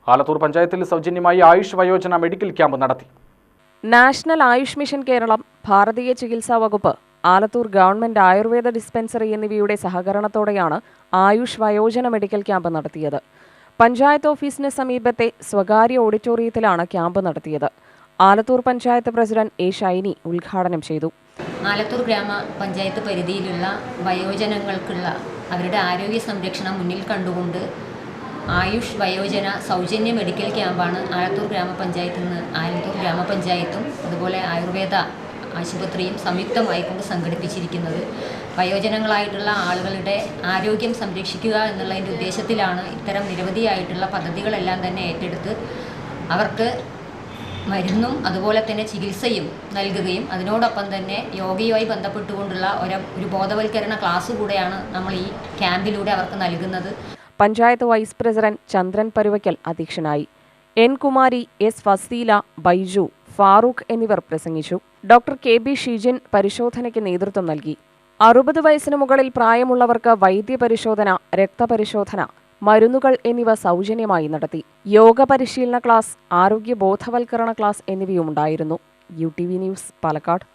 ആലത്തൂർ പഞ്ചായത്തിൽ സൗജന്യമായി ആയുഷ് വയോജന മെഡിക്കൽ ക്യാമ്പ് നടത്തി. നാഷണൽ ആയുഷ് മിഷൻ കേരളം, ഭാരതീയ ചികിത്സാ വകുപ്പ്, ആലത്തൂർ ഗവൺമെന്റ് ആയുർവേദ ഡിസ്പെൻസറി എന്നിവയുടെ സഹകരണത്തോടെയാണ് ആയുഷ് വയോജന മെഡിക്കൽ ക്യാമ്പ് നടത്തിയത്. പഞ്ചായത്ത് ഓഫീസിന് സമീപത്തെ സ്വകാര്യ ഓഡിറ്റോറിയത്തിലാണ് ക്യാമ്പ് നടത്തിയത്. ആലത്തൂർ പഞ്ചായത്ത് പ്രസിഡന്റ് എ ഷൈനി ഉദ്ഘാടനം ചെയ്തു. ആലത്തൂർ ഗ്രാമപഞ്ചായത്ത് പരിധിയിലുള്ള വയോജനങ്ങൾക്കുള്ള അവരുടെ ആരോഗ്യ സംരക്ഷണം മുന്നിൽ കണ്ടുകൊണ്ട് ആയുഷ് വയോജന സൗജന്യ മെഡിക്കൽ ക്യാമ്പാണ് ആലത്തൂർ ഗ്രാമപഞ്ചായത്തും അതുപോലെ ആയുർവേദ ആശുപത്രിയും സംയുക്തമായിക്കൊണ്ട് സംഘടിപ്പിച്ചിരിക്കുന്നത്. വയോജനങ്ങളായിട്ടുള്ള ആളുകളുടെ ആരോഗ്യം സംരക്ഷിക്കുക എന്നുള്ളതിൻ്റെ ഉദ്ദേശത്തിലാണ് ഇത്തരം നിരവധിയായിട്ടുള്ള പദ്ധതികളെല്ലാം തന്നെ ഏറ്റെടുത്ത് അവർക്ക് മരുന്നും അതുപോലെ തന്നെ ചികിത്സയും നൽകുകയും അതിനോടൊപ്പം തന്നെ യോഗയുമായി ബന്ധപ്പെട്ടുകൊണ്ടുള്ള ഒരു ബോധവൽക്കരണ ക്ലാസ് കൂടെയാണ് നമ്മൾ ഈ ക്യാമ്പിലൂടെ അവർക്ക് നൽകുന്നത്. പഞ്ചായത്ത് വൈസ് പ്രസിഡന്റ് ചന്ദ്രൻ പരുവയ്ക്കൽ അധ്യക്ഷനായി. എൻ കുമാരി, എസ് ഫസീല, ബൈജു, ഫാറൂഖ് എന്നിവർ പ്രസംഗിച്ചു. ഡോക്ടർ കെ ബി ഷിജിൻ പരിശോധനയ്ക്ക് നേതൃത്വം നൽകി. 60 വയസ്സിന് മുകളിൽ പ്രായമുള്ളവർക്ക് വൈദ്യപരിശോധന, രക്തപരിശോധന, മരുന്നുകൾ എന്നിവ സൗജന്യമായി നടത്തി. യോഗ പരിശീലന ക്ലാസ്, ആരോഗ്യ ബോധവൽക്കരണ ക്ലാസ് എന്നിവയുമുണ്ടായിരുന്നു. UTV news, Palakkad.